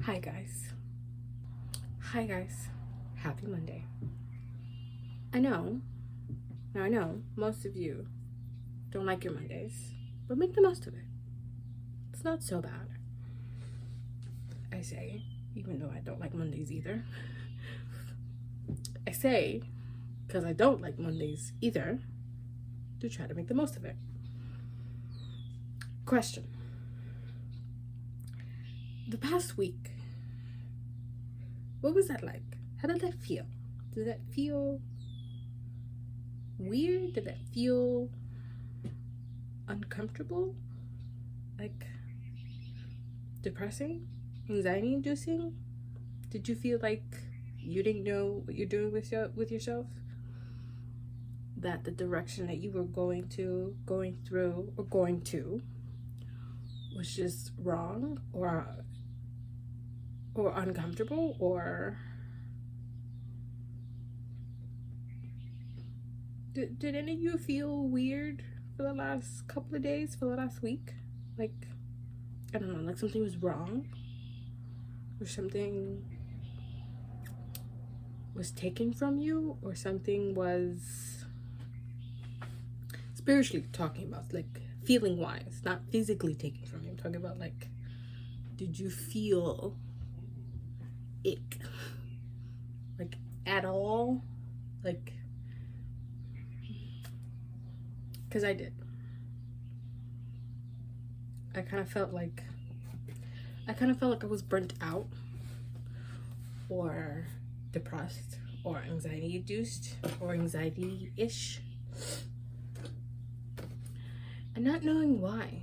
Hi guys. Hi guys. Happy Monday. I know most of you don't like your Mondays, but make the most of it. It's not so bad. I say, even though I don't like Mondays either. I say, because I don't like Mondays either, to try to make the most of it. Question. The past week, what was that like? How did that feel? Did that feel weird? Did that feel uncomfortable? Like depressing? Anxiety inducing? Did you feel like you didn't know what you're doing with yourself? That the direction that you were going to was just wrong or uncomfortable, or did any of you feel weird for the last couple of days, for the last week? Like, I don't know, like something was wrong or something was taken from you, or something was spiritually talking about, like feeling wise, not physically taken from you. I'm talking about, like, did you feel ick, like, at all? Like, because I did. I kind of felt like I was burnt out, or depressed, or anxiety induced, or anxiety-ish, and not knowing why.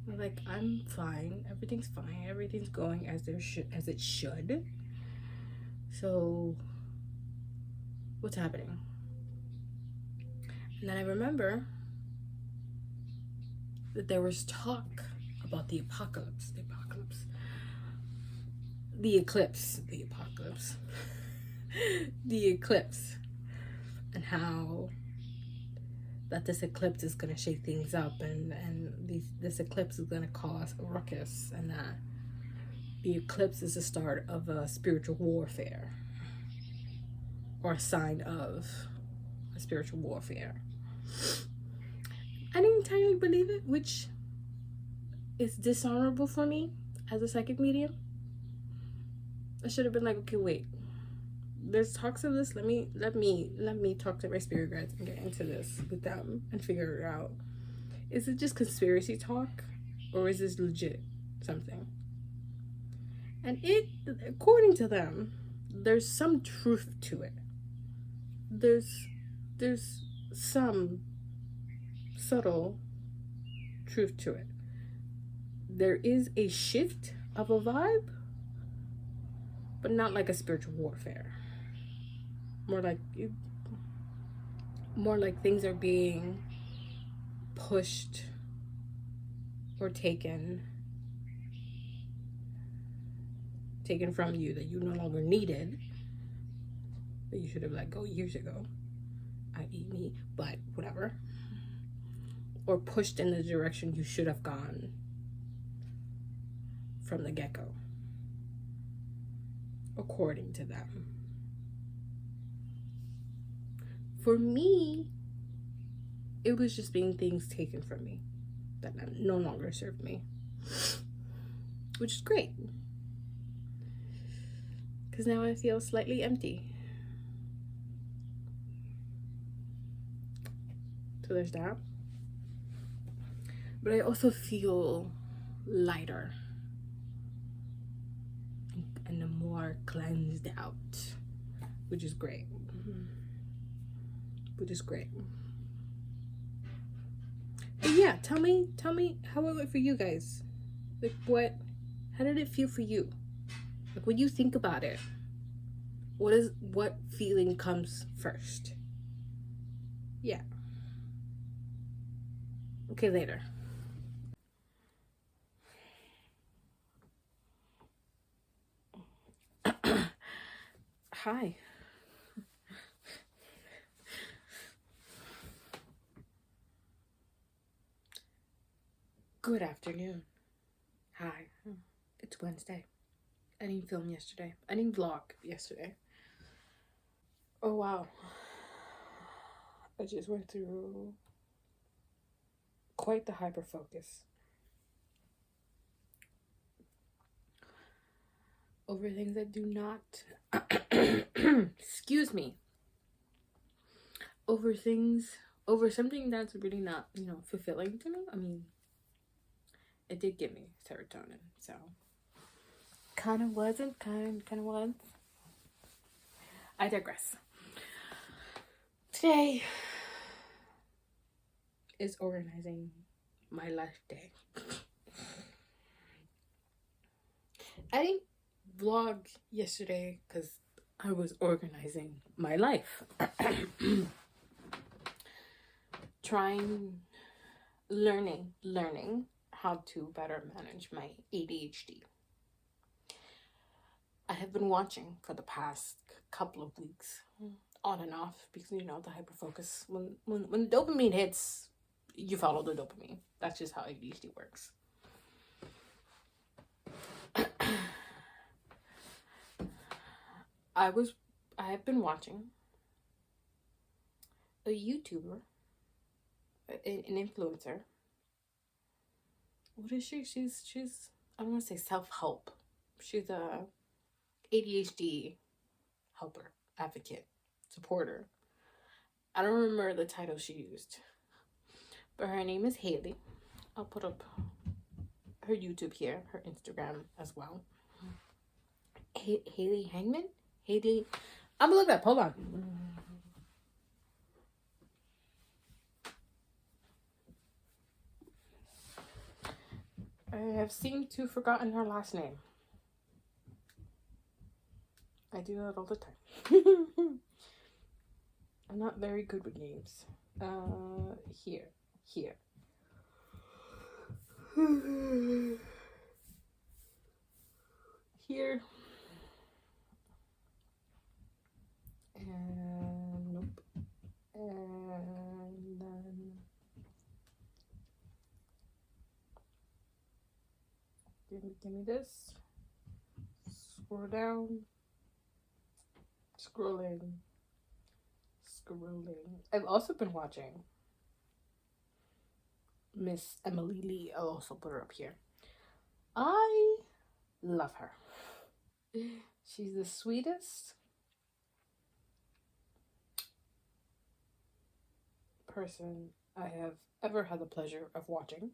Like, I'm fine, everything's fine, everything's going as it should. So what's happening? And then I remember that there was talk about the eclipse, and how that this eclipse is going to shake things up, and this eclipse is going to cause a ruckus, and that the eclipse is the start of a spiritual warfare, or a sign of a spiritual warfare. I didn't entirely believe it, which is dishonorable for me as a psychic medium. I should have been like, okay, wait, there's talks of this. Let me talk to my spirit guides and get into this with them and figure it out. Is it just conspiracy talk, or is this legit something? And according to them, there's some truth to it. There's some subtle truth to it. There is a shift of a vibe, but not like a spiritual warfare. More like things are being pushed or taken from you that you no longer needed, that you should have let go years ago, i.e. me, but whatever. Or pushed in the direction you should have gone from the get-go, according to them. For me, it was just being things taken from me that no longer served me, which is great, because now I feel slightly empty. So there's that. But I also feel lighter and more cleansed out, which is great. But yeah, tell me how it went for you guys. Like, how did it feel for you? Like, when you think about it, what feeling comes first? Yeah. Okay, later. Hi. Good afternoon. Hi. It's Wednesday. I didn't film yesterday. I didn't vlog yesterday. Oh wow. I just went through quite the hyper focus over things that do not excuse me, over something that's really not, fulfilling to me. I mean, it did give me serotonin, so kind of wasn't, kind of was. I digress. Today is organizing my life day. I didn't vlog yesterday because I was organizing my life. Learning how to better manage my ADHD. I have been watching for the past couple of weeks, on and off, because the hyperfocus. When dopamine hits, you follow the dopamine. That's just how ADHD works. I have been watching a YouTuber, an influencer. What is she? She's I don't want to say self-help. She's a ADHD helper, advocate, supporter. I don't remember the title she used, but her name is Haley. I'll put up her YouTube here, her Instagram as well. Haley Hangman? Haley, I'm gonna look up. Hold on. I have seemed to have forgotten her last name. I do that all the time. I'm not very good with names. Here. Here. And nope. And then give me this. Scroll down. Scrolling. I've also been watching Miss Emily Lee. I'll also put her up here. I love her. She's the sweetest person I have ever had the pleasure of watching.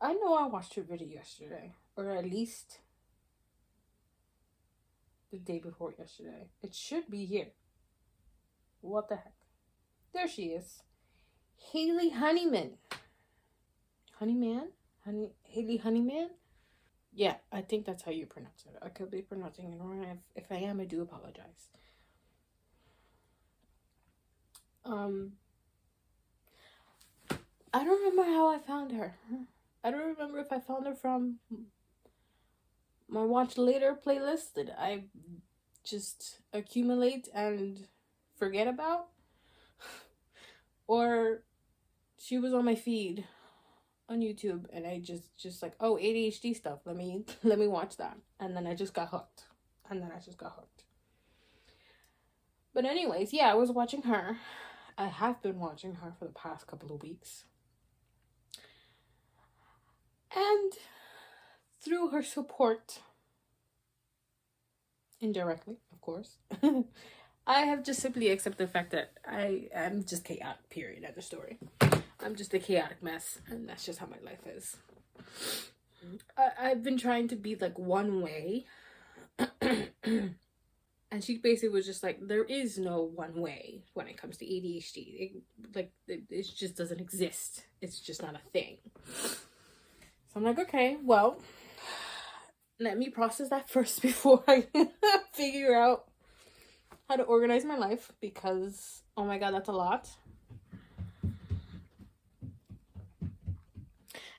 I know I watched her video yesterday, or at least the day before yesterday. It should be here. What the heck? There she is. Haley Honeyman. Haley Honeyman? Yeah, I think that's how you pronounce it. I could be pronouncing it wrong. If I am, I do apologize. I don't remember how I found her. I don't remember if I found her from my watch later playlist that I just accumulate and forget about, or she was on my feed on YouTube and I just like, oh, ADHD stuff, let me watch that, and then I just got hooked. But anyways, yeah, I was watching her. I have been watching her for the past couple of weeks, and through her support, indirectly, of course, I have just simply accepted the fact that I am just chaotic, period, end of story. I'm just a chaotic mess, and that's just how my life is. I've been trying to be like one way, and she basically was just like, there is no one way when it comes to ADHD. It just doesn't exist. It's just not a thing. So I'm like, okay, well, let me process that first before I figure out how to organize my life, because, oh my God, that's a lot.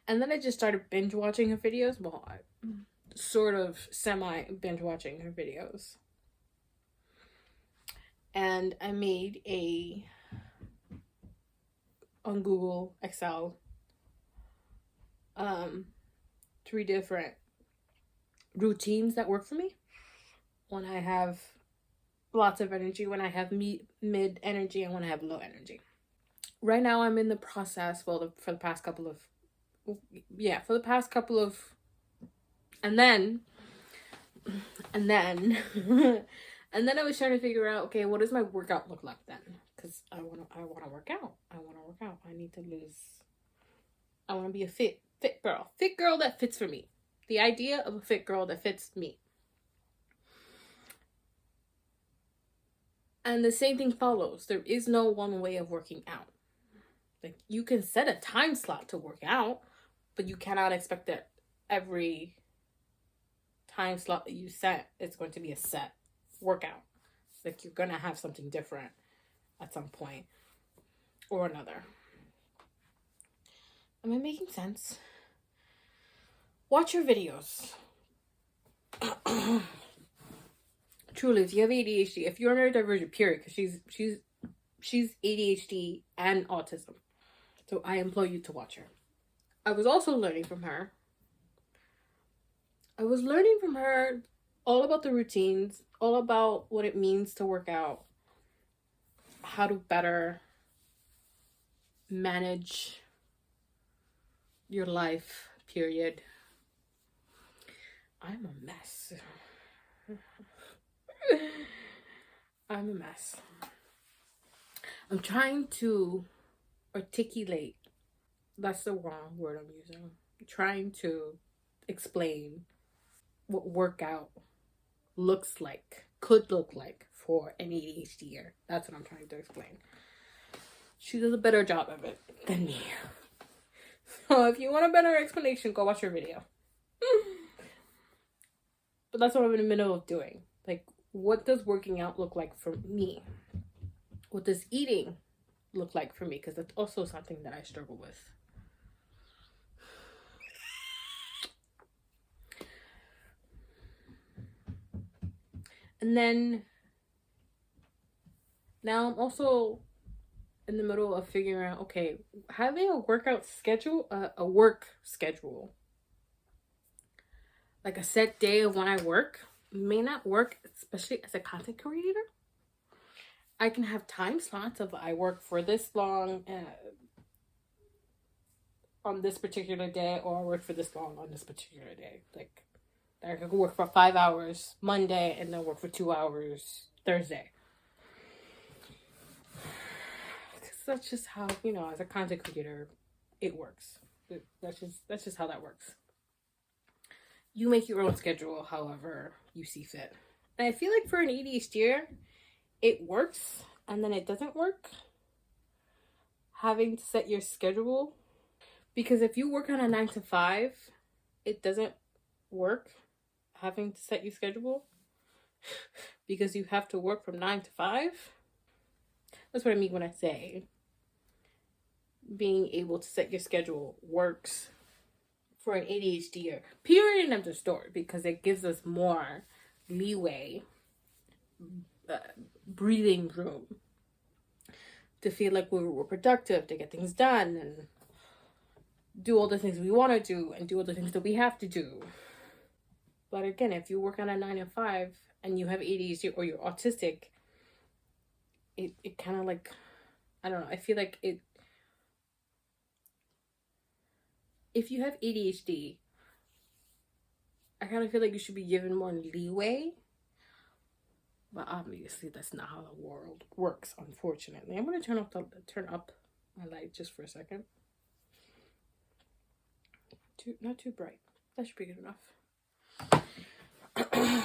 And then I just started binge watching her videos. Well, I sort of semi binge watching her videos. And I made on Google Excel three different routines that work for me. When I have lots of energy, when I have mid energy, and when I have low energy. Right now I'm in the process, well, for the past couple of, and then and then and then I was trying to figure out, okay, what does my workout look like then? Because I want to work out. I need to lose. I want to be a fit girl that fits for me. The idea of a fit girl that fits me. And the same thing follows. There is no one way of working out. Like, you can set a time slot to work out, but you cannot expect that every time slot that you set is going to be a set workout. Like, you're going to have something different at some point or another. Am I making sense? Watch your videos. Truly, if you have ADHD, if you're neurodivergent, period, because she's ADHD and autism. So I implore you to watch her. I was also learning from her. All about the routines, all about what it means to work out, how to better manage your life, period. I'm a mess. I'm a mess. I'm trying to articulate. That's the wrong word I'm using. I'm trying to explain what workout could look like for an ADHDer. That's what I'm trying to explain. She does a better job of it than me. So if you want a better explanation, go watch her video. But that's what I'm in the middle of doing. Like, what does working out look like for me? What does eating look like for me? Because that's also something that I struggle with. And then now I'm also in the middle of figuring out, okay, having a workout schedule, a work schedule, like a set day of when I work, may not work, especially as a content creator. I can have time slots of I work for this long on this particular day, or I work for this long on this particular day. Like, I could work for 5 hours Monday and then work for 2 hours Thursday. That's just how, as a content creator, it works. That's just how that works. You make your own schedule however you see fit. And I feel like for an ADHD, it works and then it doesn't work. Having to set your schedule. Because if you work on a 9 to 5, it doesn't work having to set your schedule. Because you have to work from 9 to 5. That's what I mean when I say being able to set your schedule works for an ADHD, period, end of story, because it gives us more leeway, breathing room to feel like we're productive, to get things done and do all the things we want to do and do all the things that we have to do. But again, if you work on a 9 to 5 and you have ADHD or you're autistic, it kind of like, I don't know, I feel like it, if you have ADHD, I kind of feel like you should be given more leeway. But obviously, that's not how the world works, unfortunately. I'm going to turn up my light just for a second. Not too bright. That should be good enough. I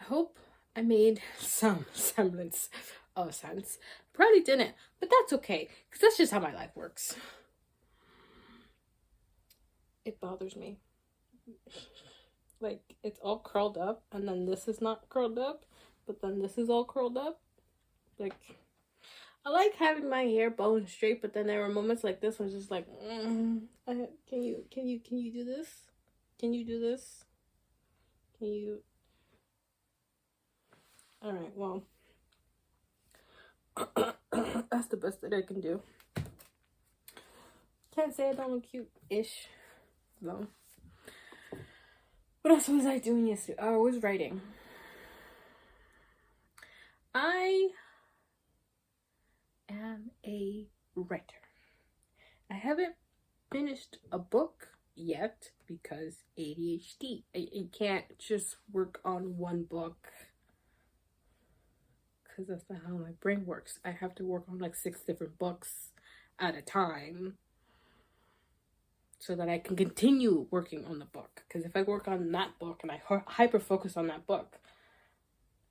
hope I made some semblance of sense. Probably didn't, but that's okay, because that's just how my life works. It bothers me. Like, it's all curled up, and then this is not curled up, but then this is all curled up. Like, I like having my hair bone straight, but then there are moments like this where it's just like, can you do this? Can you do this? Can you? All right, well, that's the best that I can do. Can't say I don't look cute-ish, though. What else was I doing yesterday? Oh, I was writing. I am a writer. I haven't finished a book yet because ADHD. I can't just work on one book because that's not how my brain works. I have to work on like 6 different books at a time so that I can continue working on the book. Because if I work on that book and I hyper focus on that book,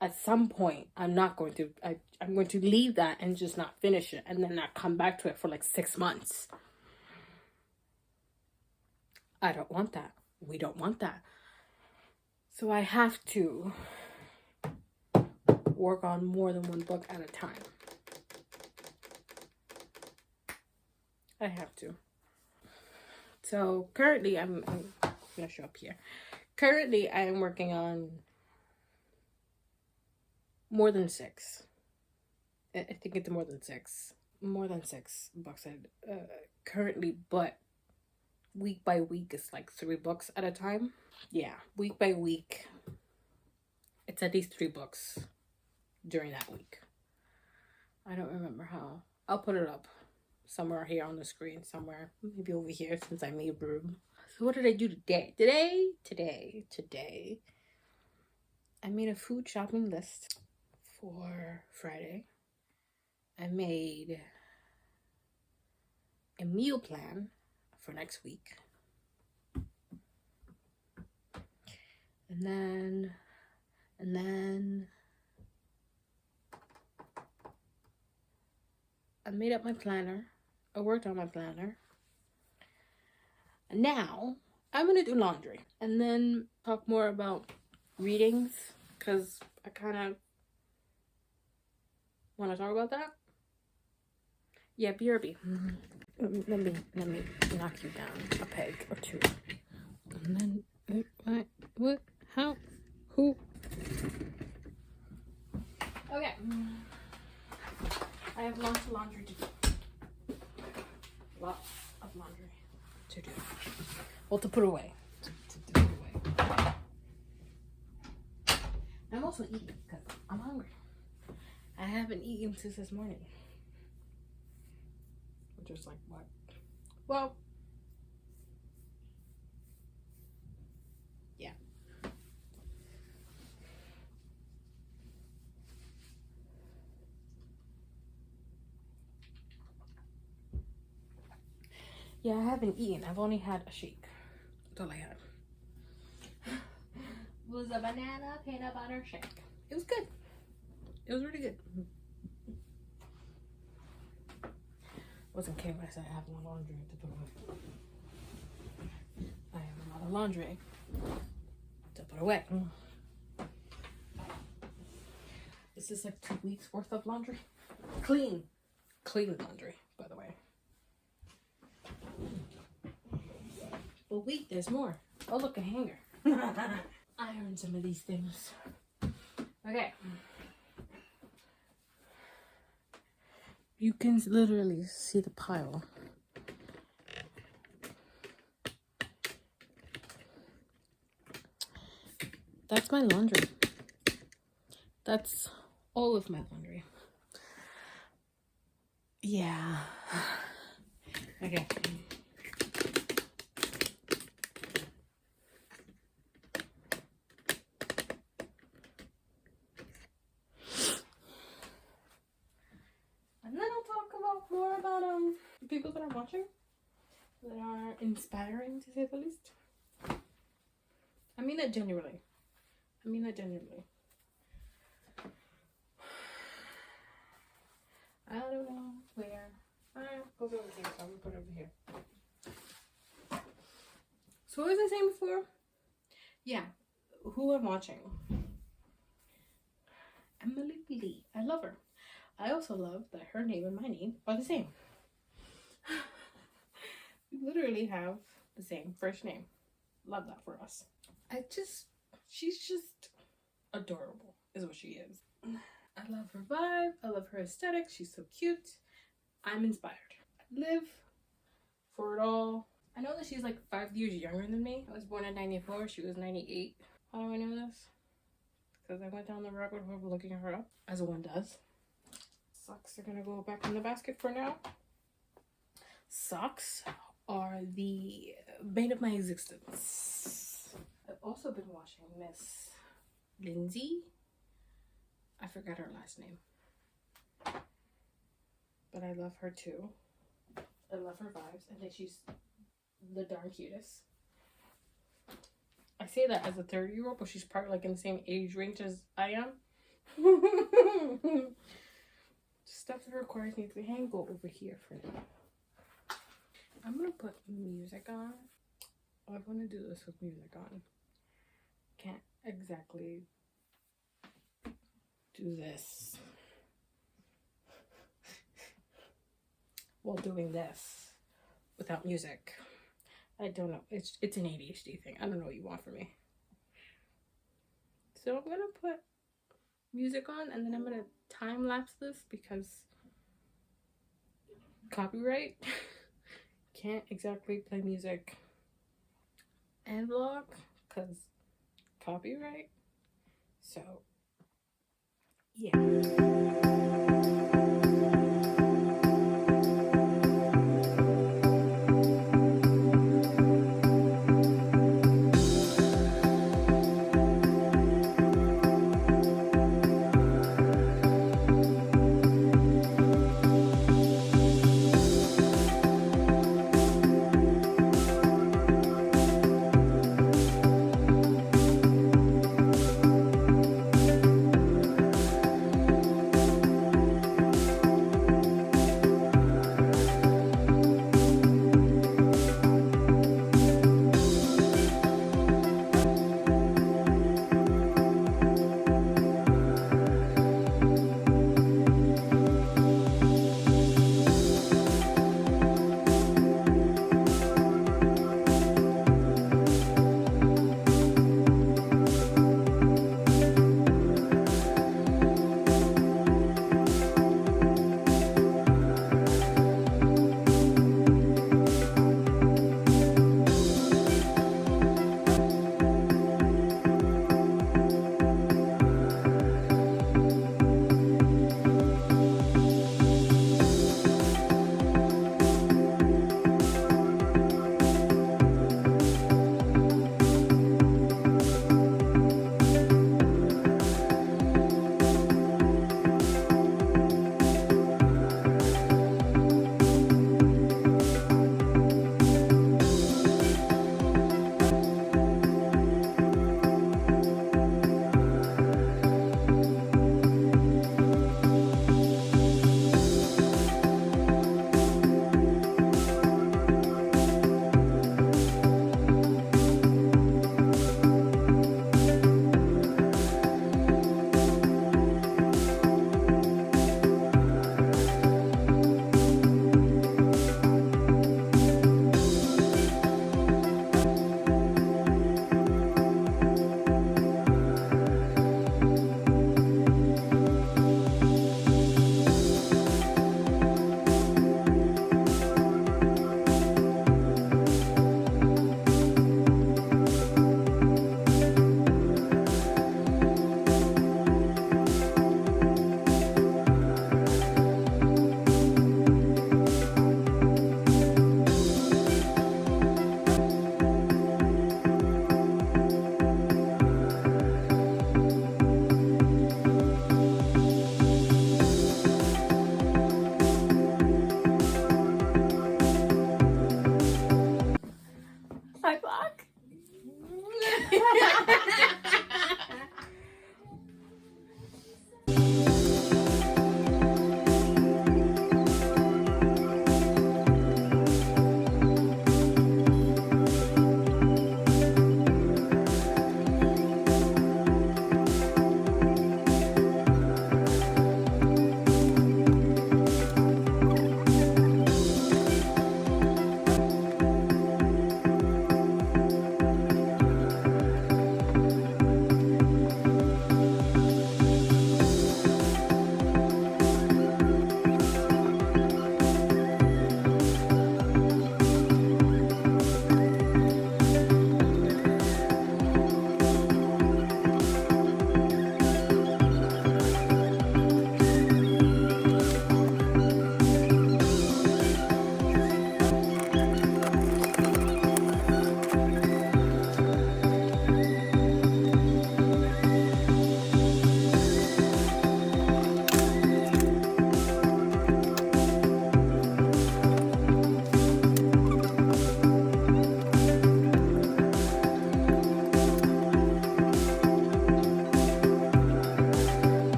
at some point I'm going to leave that and just not finish it, and then not come back to it for like 6 months. I don't want that. We don't want that. So I have to work on more than one book at a time. I have to. So currently I'm gonna show up here. Currently I am working on more than 6. I think it's more than 6. More than 6 books currently, but week by week it's like 3 books at a time. Yeah, week by week it's at least 3 books during that week. I don't remember how. I'll put it up somewhere here on the screen, somewhere, maybe over here since I made room. So what did I do today? Today I made a food shopping list for Friday. I made a meal plan for next week. And then I made up my planner. I worked on my planner. And now I'm gonna do laundry and then talk more about readings, because I kind of want to talk about that. Yeah, BRB. Let me knock you down a peg or 2. And then what? How? Who? Okay. I have lots of laundry to do. Lots of laundry to do. Well, to put away. To put away. I'm also eating because I'm hungry. I haven't eaten since this morning. Which is like what? Well, yeah. Yeah, I haven't eaten. I've only had a shake. That's all I had. It was a banana peanut butter shake. It was good. It was really good. Wasn't kidding when I said I have no laundry to put away. I have a lot of laundry to put away. This is like 2 weeks worth of laundry. Clean laundry, by the way. But wait, there's more. Oh, look, a hanger. Iron some of these things. Okay. You can literally see the pile. That's my laundry. That's all of my laundry. Yeah. Okay. And then I'll talk more about the people that I'm watching that are inspiring, to say the least. I mean that genuinely. I don't know where. Goes over here, so I'm gonna put it over here. So what was I saying before? Yeah, who I'm watching. Emily Lee. I love her. I also love that her name and my name are the same. We literally have the same first name. Love that for us. She's just adorable, is what she is. I love her vibe. I love her aesthetic. She's so cute. I'm inspired. I live for it all. I know that she's like 5 years younger than me. I was born in 94. She was 98. How do I know this? Because I went down the rabbit hole looking her up, as one does. Socks are gonna go back in the basket for now. Socks are the bane of my existence. I've also been watching Miss Lindsay. I forgot her last name. But I love her too. I love her vibes. I think she's the darn cutest. I say that as a 30-year-old, but she's probably like in the same age range as I am. Stuff that requires me to hang go over here for now. I'm gonna put music on. I want to do this with music on. Can't exactly do this while doing this without music. I don't know. It's an ADHD thing. I don't know what you want from me. So I'm gonna put music on and then I'm gonna time lapse this because copyright. Can't exactly play music and vlog because copyright. So yeah.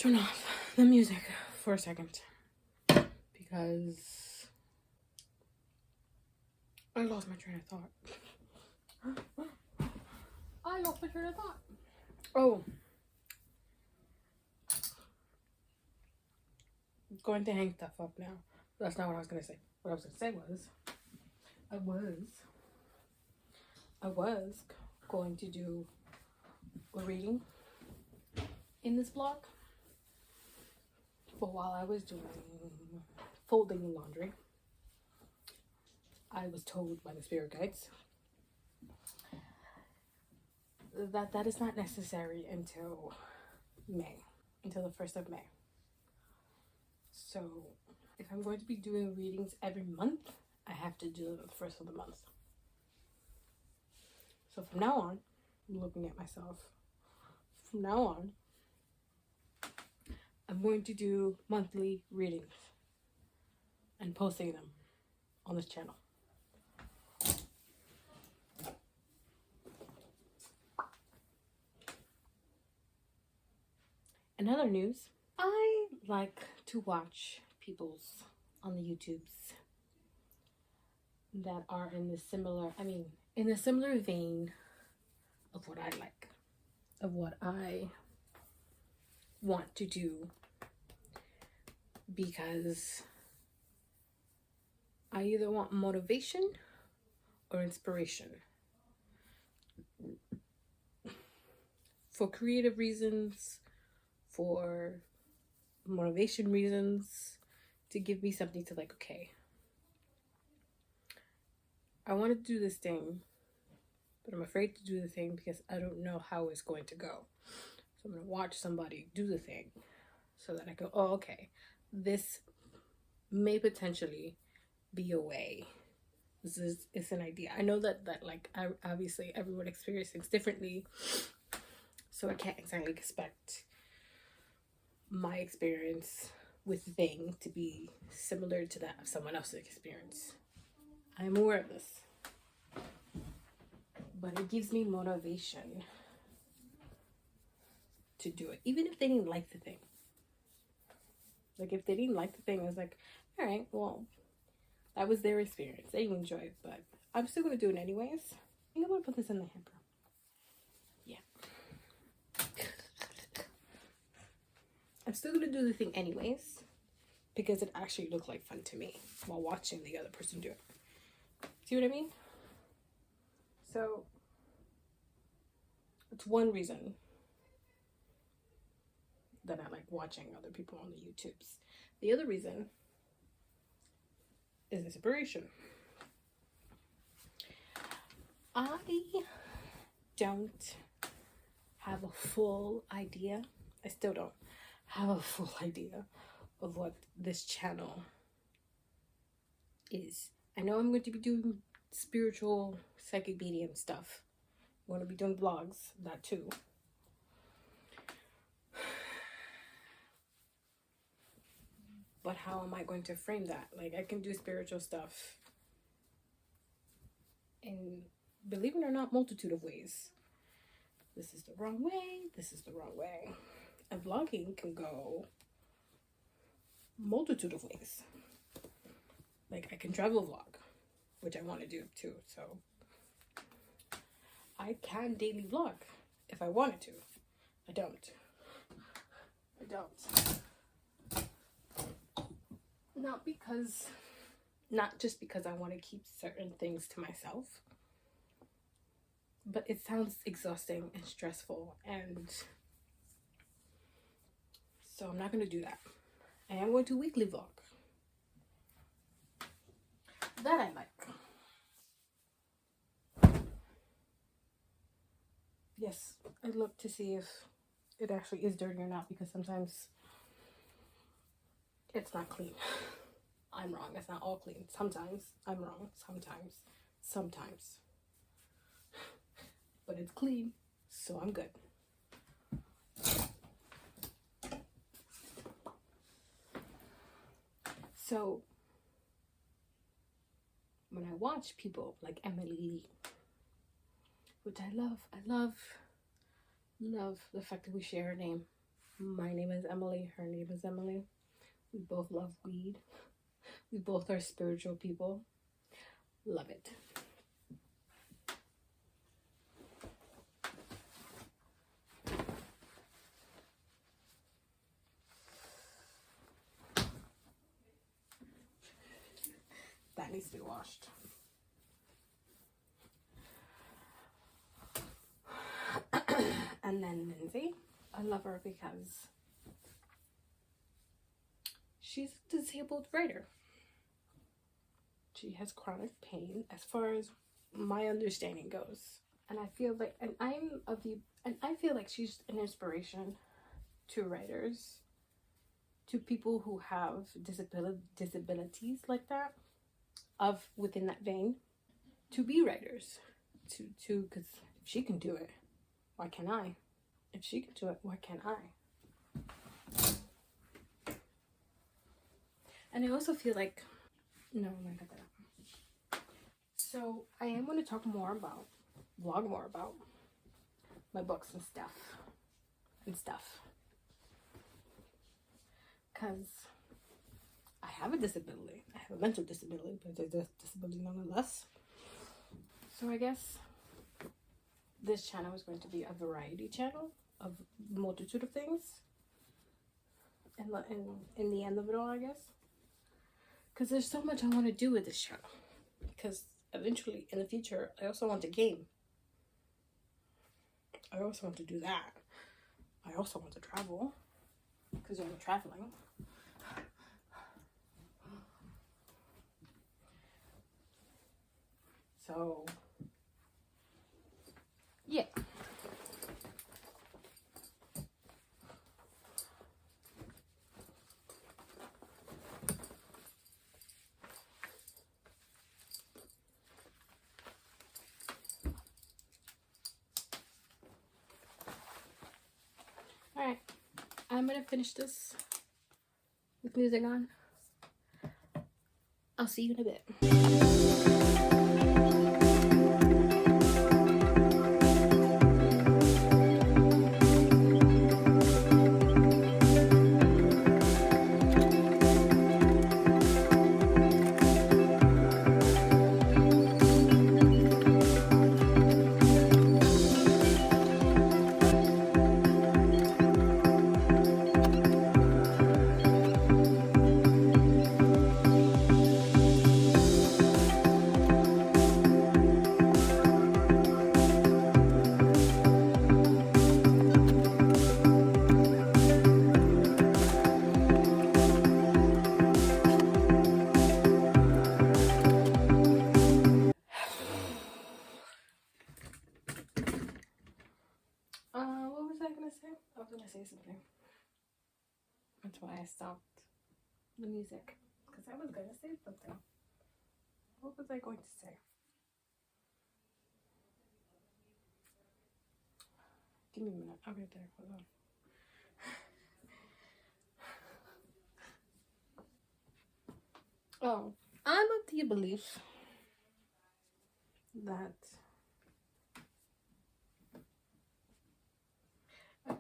turn off the music for a second because I lost my train of thought. I lost my train of thought. Oh. I'm going to hang stuff up now. That's not what I was going to say. What I was going to say was, I was going to do a reading in this vlog. But while I was doing folding laundry, I was told by the spirit guides that that is not necessary until May, until the 1st of May. So if I'm going to be doing readings every month, I have to do them the 1st of the month. So from now on, I'm looking at myself. From now on, I'm going to do monthly readings and posting them on this channel. In other news, I like to watch people's on the YouTubes that are in the similar, in a similar vein of what I like, of what I want to do, because I either want motivation or inspiration. For creative reasons, for motivation reasons, to give me something to like, okay, I want to do this thing, but I'm afraid to do the thing because I don't know how it's going to go. So I'm going to watch somebody do the thing so that I go, oh, okay, this may potentially be a way. It's an idea. I know that like, obviously everyone experiences things differently, so I can't exactly expect my experience with the thing to be similar to that of someone else's experience. I'm aware of this, but it gives me motivation to do it, even if they didn't like the thing. Like, if they didn't like the thing, I was like, all right, well, that was their experience. They enjoyed it, but I'm still going to do it anyways. I think I'm going to put this in the hamper. Yeah. I'm still going to do the thing anyways, because it actually looked like fun to me while watching the other person do it. See what I mean? So, it's one reason that I like watching other people on the YouTubes. The other reason is inspiration. I don't have a full idea. I still don't have a full idea of what this channel is. I know I'm going to be doing spiritual, psychic medium stuff. I'm going to be doing vlogs, that too. But how am I going to frame that? Like, I can do spiritual stuff in, believe it or not, multitude of ways. This is the wrong way. This is the wrong way. And vlogging can go multitude of ways. Like, I can travel vlog, which I want to do too. So I can daily vlog if I wanted to. I don't. Not just because I want to keep certain things to myself, but it sounds exhausting and stressful, and so I'm not going to do that. I am going to weekly vlog. That I like. Yes, I look to see if it actually is dirty or not, because sometimes it's not clean. I'm wrong. It's not all clean. Sometimes I'm wrong. Sometimes. But it's clean, so I'm good. So when I watch people like Emily Lee, which I love the fact that we share her name, My name is Emily. Her name is Emily. We both love weed. We both are spiritual people. Love it. That needs to be washed. And then Lindsay. I love her because she's a disabled writer. She has chronic pain as far as my understanding goes. And I feel like, and I feel like she's an inspiration to writers, to people who have disabilities like that, of within that vein, to be writers, to because if she can do it, why can't I? If she can do it, why can't I? And I also feel like, no, I'm not gonna cut that out. So I am going to talk more about, vlog more about my books and stuff. Because I have a disability. I have a mental disability, but it's a disability nonetheless. So I guess this channel is going to be a variety channel of multitude of things. And in the end of it all, I guess. Because there's so much I want to do with this channel. Because eventually, in the future, I also want to game. I also want to do that. I also want to travel. Because I'm traveling. So, yeah. Alright, I'm gonna finish this with music on. I'll see you in a bit. What was I gonna say? I was gonna say something. That's why I stopped the music. Because I was gonna say something. What was I going to say? Give me a minute. I'll get there. Hold on. Oh, I'm of the belief that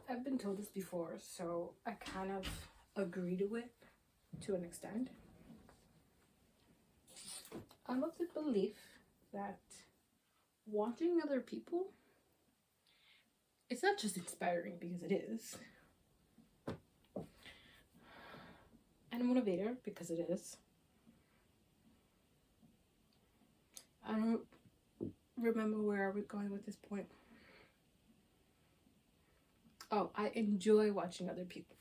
I've been told this before, so I kind of agree to it to an extent. I'm of the belief that watching other people, it's not just inspiring, because it is, and a motivator, because it is. I don't remember where I was going with this point. Oh, I enjoy watching other people.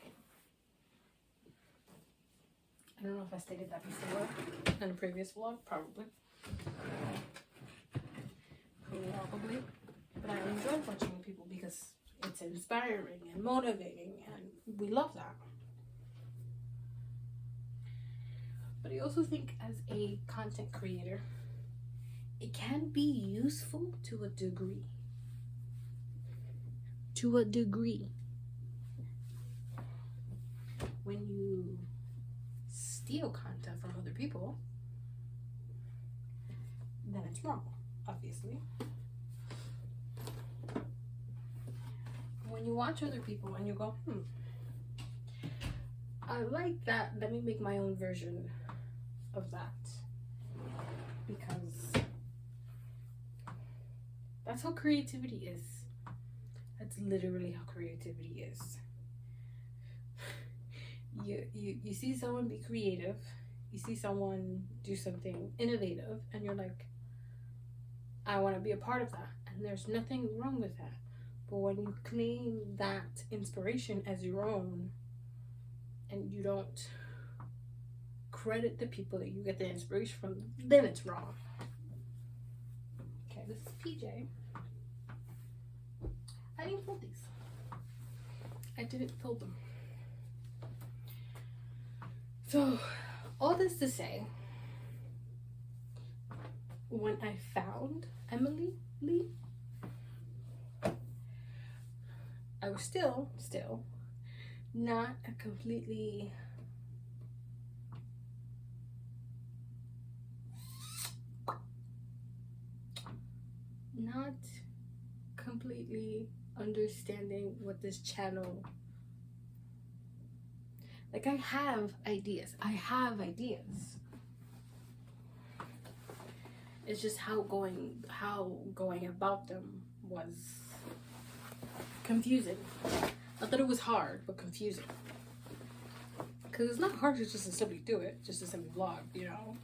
I don't know if I stated that before in a previous vlog, probably. But I enjoy watching people because it's inspiring and motivating, and we love that. But I also think as a content creator, it can be useful to a degree. To a degree. When you steal content from other people, then it's wrong, obviously. When you watch other people and you go, I like that. Let me make my own version of that, because that's how creativity is. That's literally how creativity is. You see someone be creative, you see someone do something innovative, and you're like, I want to be a part of that. And there's nothing wrong with that. But when you claim that inspiration as your own, and you don't credit the people that you get the inspiration from, then it's wrong. Okay, this is PJ. I didn't fold these. I didn't fold them. So, all this to say, when I found Emily Lee, I was still not a completely understanding what this channel, like, I have ideas. It's just how going about them was confusing. Not that it was hard, but confusing. Because it's not hard to just simply do it, just to simply vlog, you know?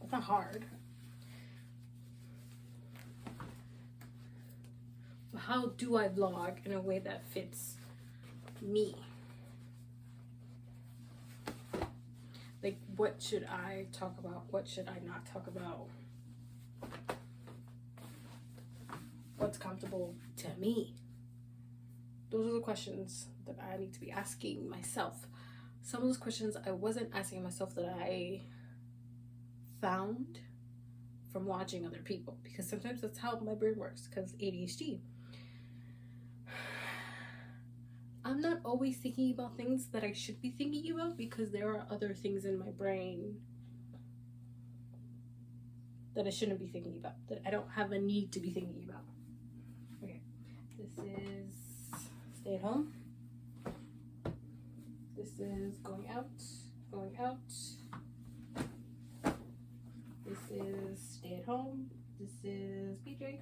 It's not hard. But how do I vlog in a way that fits me? Like, what should I talk about? What should I not talk about? What's comfortable to me? Those are the questions that I need to be asking myself. Some of those questions I wasn't asking myself, that I found from watching other people, because sometimes that's how my brain works, because ADHD. I'm not always thinking about things that I should be thinking about, because there are other things in my brain that I shouldn't be thinking about, that I don't have a need to be thinking about. Okay, this is stay at home. This is going out. This is stay at home. This is PJ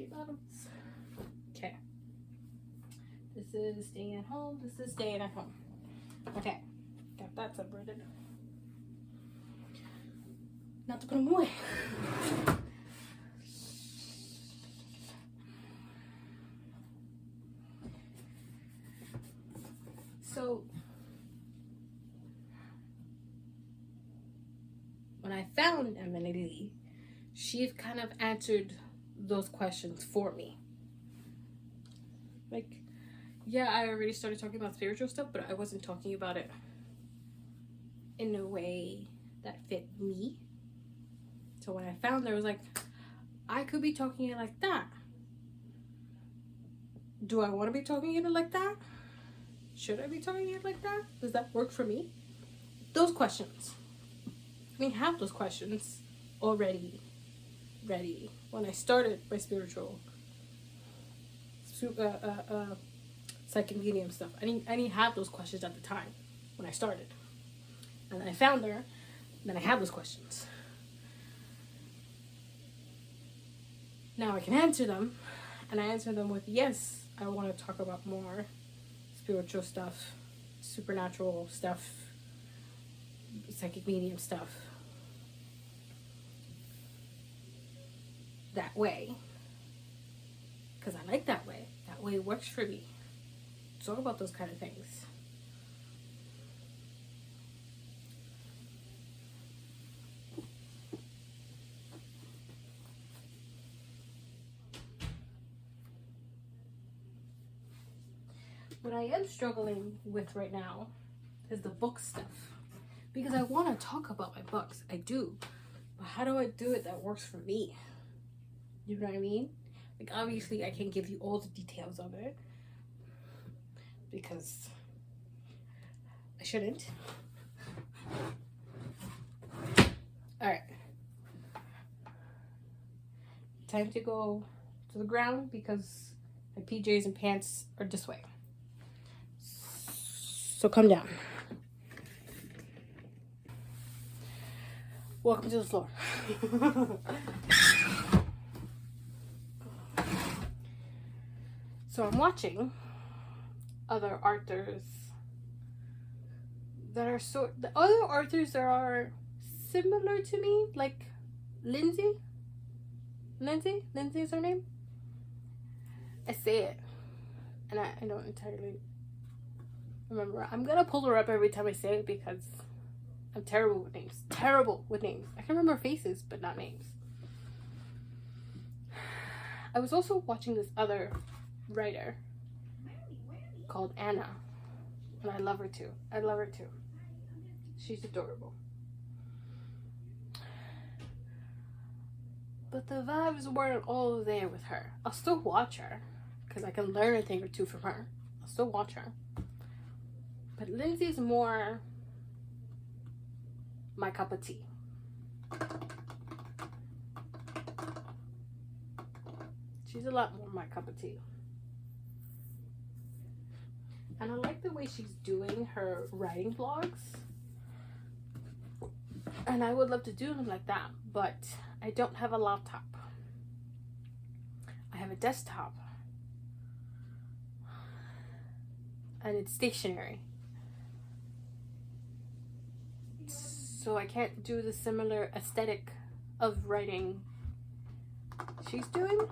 bottoms. Okay. This is staying at home. This is staying at home. Okay, got that separated. Not to put them away. So, when I found Emily, she kind of answered those questions for me. Like, yeah, I already started talking about spiritual stuff, but I wasn't talking about it in a way that fit me. So when I found her, I was like, I could be talking it like that. Do I want to be talking it like that? Should I be talking it like that? Does that work for me? Those questions. I mean, have those questions already ready when I started my spiritual psychic medium stuff. I didn't have those questions at the time when I started. And then I found her, and then I have those questions. Now I can answer them, and I answer them with, yes, I want to talk about more spiritual stuff, supernatural stuff, psychic medium stuff. That way. Because I like that way. That way works for me. Talk about those kind of things. What I am struggling with right now is the book stuff. Because I want to talk about my books. I do. But how do I do it that works for me? You know what I mean? Like, obviously, I can't give you all the details of it. Because I shouldn't. Alright. Time to go to the ground because my PJs and pants are this way. So come down. Welcome to the floor. So I'm watching other authors that are the other authors that are similar to me, like Lindsay is her name. I say it and I don't entirely remember. I'm gonna pull her up every time I say it because I'm terrible with names. I can remember faces but not names. I was also watching this other writer called Anna, and I love her too. She's adorable. But the vibes weren't all there with her. I'll still watch her because I can learn a thing or two from her. I'll still watch her. But Lindsay's more my cup of tea. She's a lot more my cup of tea. And I like the way she's doing her writing vlogs. And I would love to do them like that, but I don't have a laptop. I have a desktop. And it's stationary. So I can't do the similar aesthetic of writing she's doing,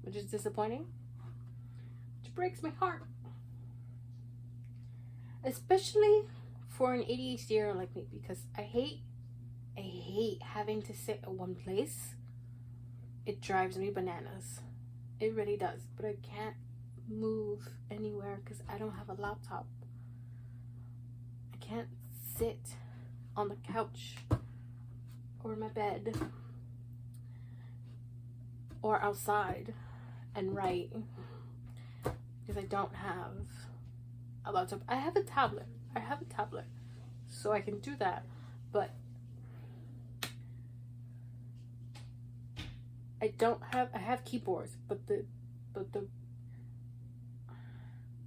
which is disappointing. Which breaks my heart. Especially for an ADHDer like me, because I hate having to sit at one place. It drives me bananas. It really does. But I can't move anywhere because I don't have a laptop. I can't sit on the couch or my bed or outside and write because I don't have a laptop. I have a tablet, so I can do that, but I have keyboards, but the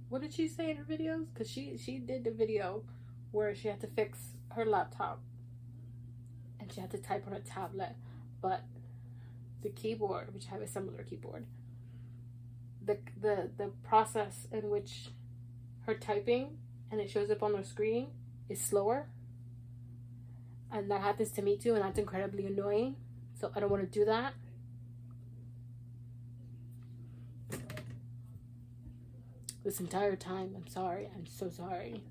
what did she say in her videos? Because she did the video where she had to fix her laptop and she had to type on a tablet, but the keyboard, which I have a similar keyboard, the process in which her typing and it shows up on the screen is slower, and that happens to me too, and that's incredibly annoying. So I don't want to do that. This entire time, I'm sorry. I'm so sorry.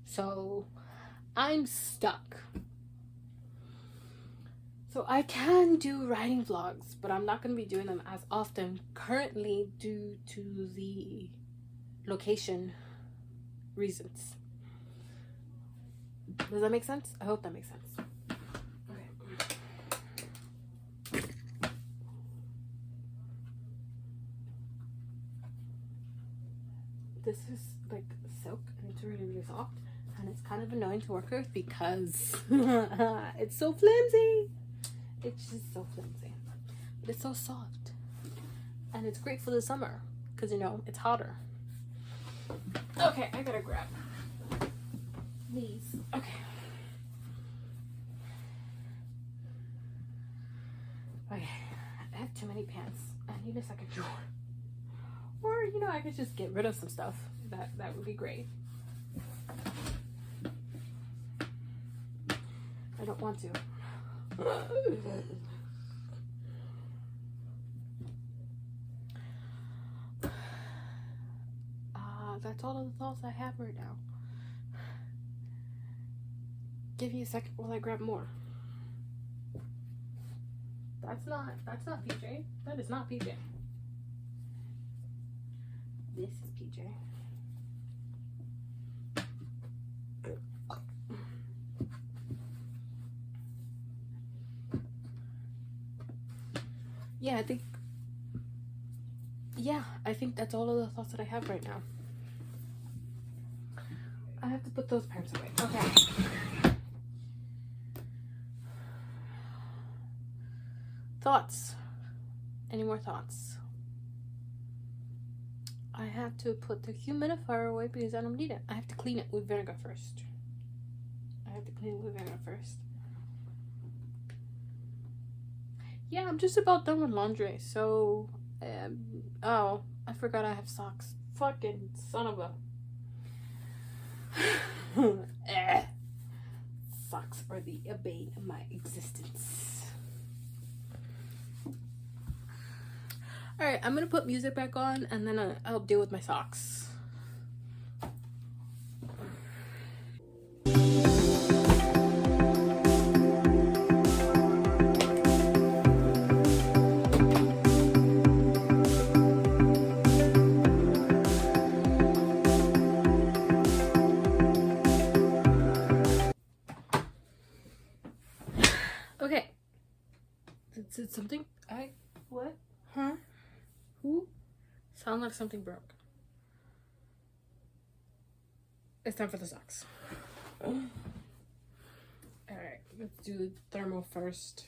So I'm stuck. So I can do writing vlogs, but I'm not going to be doing them as often currently due to the location reasons. Does that make sense? I hope that makes sense. Okay. This is like silk and it's really, really soft, and it's kind of annoying to work with because it's so flimsy. It's just so flimsy, but it's so soft, and it's great for the summer because, you know, it's hotter. Okay, I gotta grab these. Okay. Okay, I have too many pants. I need a second drawer. Or, you know, I could just get rid of some stuff. That would be great. I don't want to. That's all of the thoughts I have right now. Give me a second while I grab more. That's not PJ. That is not PJ. This is PJ. I think that's all of the thoughts that I have right now. I have to put those pants away. Okay. Thoughts? Any more thoughts? I have to put the humidifier away because I don't need it. I have to clean it with vinegar first. Yeah, I'm just about done with laundry. So, oh, I forgot I have socks. Fucking son of a. Socks are the bane of my existence. Alright, I'm gonna put music back on and then I'll deal with my socks. Okay. Did something? What? Huh? Who? Sound like something broke. It's time for the socks. Alright, let's do thermal first.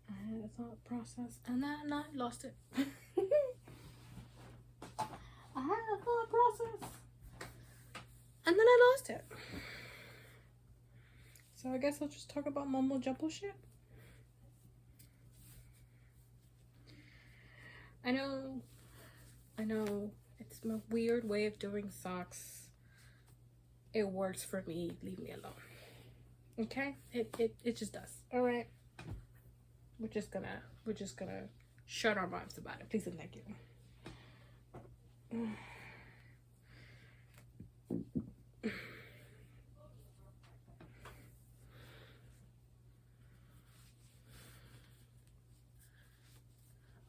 And it's not processed. And then I lost it. I had a thought process. And then I lost it. So I guess I'll just talk about mumbo jumbo shit. I know it's my weird way of doing socks. It works for me. Leave me alone. Okay? It just does. Alright. We're just gonna shut our mouths about it. Please and thank you.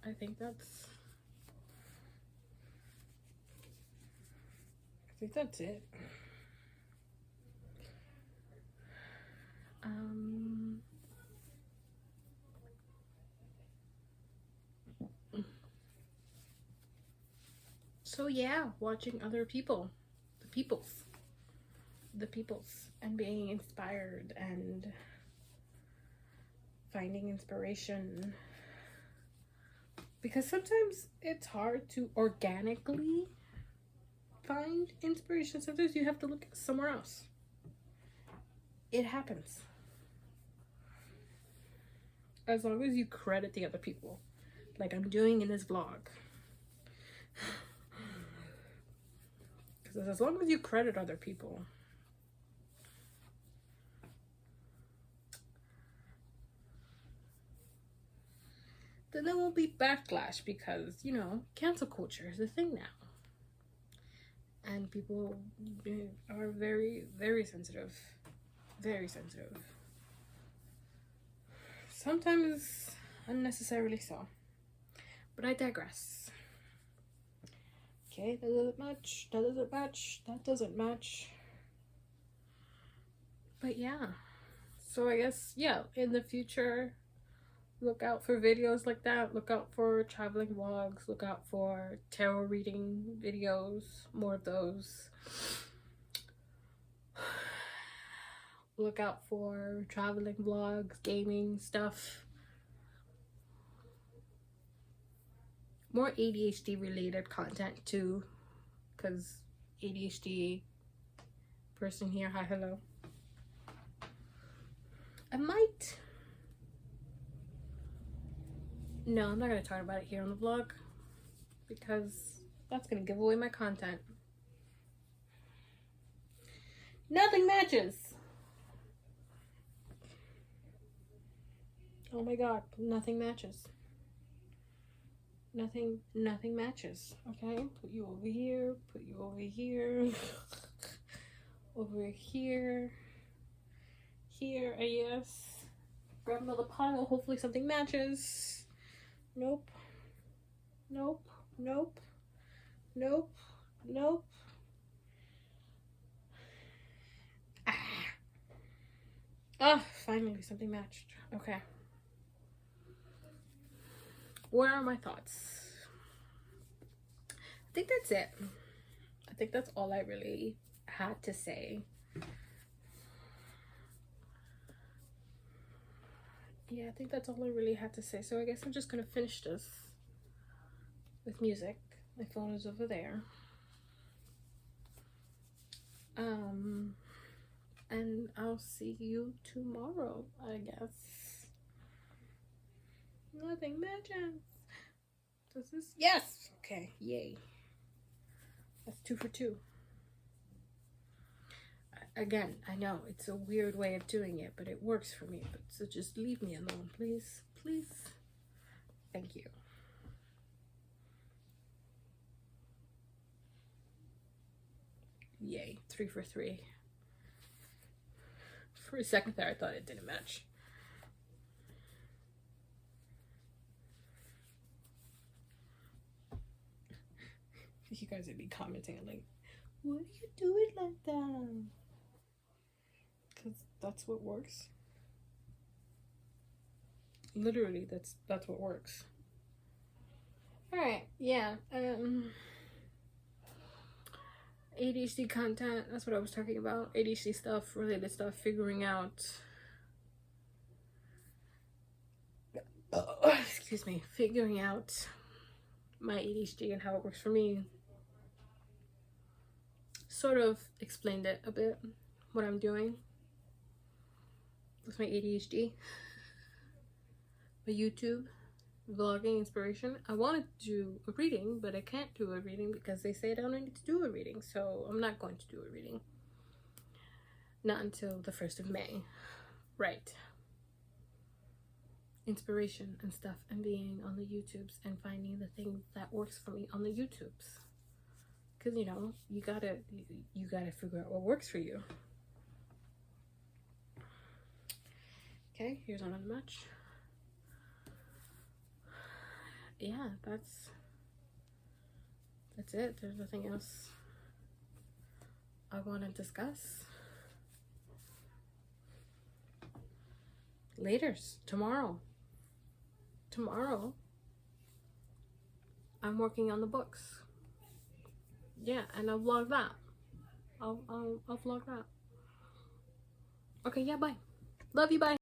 I think that's it. So yeah, watching other people, the peoples, and being inspired and finding inspiration. Because sometimes it's hard to organically find inspiration. Sometimes you have to look somewhere else. It happens. As long as you credit the other people, like I'm doing in this vlog. Because as long as you credit other people, then there won't be backlash, because, you know, cancel culture is a thing now. And people are very, very sensitive. Very sensitive. Sometimes unnecessarily so. But I digress. Okay, that doesn't match. That doesn't match. That doesn't match. But yeah. So I guess, yeah, in the future, look out for videos like that. Look out for traveling vlogs. Look out for tarot reading videos. More of those. Look out for traveling vlogs, gaming stuff. More ADHD related content too. Because ADHD person here, hi, hello. No, I'm not going to talk about it here on the vlog, because that's going to give away my content. Nothing matches. Oh my god, nothing matches. Nothing matches. Okay, put you over here, put you over here, over here, yes. Grab another pile, hopefully something matches. Nope. Ah, finally something matched. Okay. What are my thoughts? I think that's it. I think that's all I really had to say. yeah, I think that's all I really had to say. So I guess I'm just gonna finish this with music. My phone is over there. And I'll see you tomorrow, I guess. Nothing mentions. Does this? Yes! Okay, yay. That's 2 for 2. Again, I know it's a weird way of doing it, but it works for me. But so just leave me alone, please. Please. Thank you. Yay, 3 for 3. For a second there, I thought it didn't match. You guys would be commenting like, why do you do it like that? Because that's what works. Literally, that's what works. Alright, yeah. ADHD content, that's what I was talking about. ADHD stuff, related stuff, figuring out excuse me, figuring out my ADHD and how it works for me. Sort of explained it a bit, what I'm doing with my ADHD. My YouTube vlogging inspiration. I wanted to do a reading, but I can't do a reading because they say I don't need to do a reading, so I'm not going to do a reading. Not until the 1st of May. Right. Inspiration and stuff, and being on the YouTubes and finding the thing that works for me on the YouTubes. Because, you know, you gotta figure out what works for you. Okay, here's another match. Yeah, that's it. There's nothing else I want to discuss. Laters, tomorrow, I'm working on the books. Yeah, and I'll vlog that. I'll vlog that. Okay, yeah, bye. Love you, bye.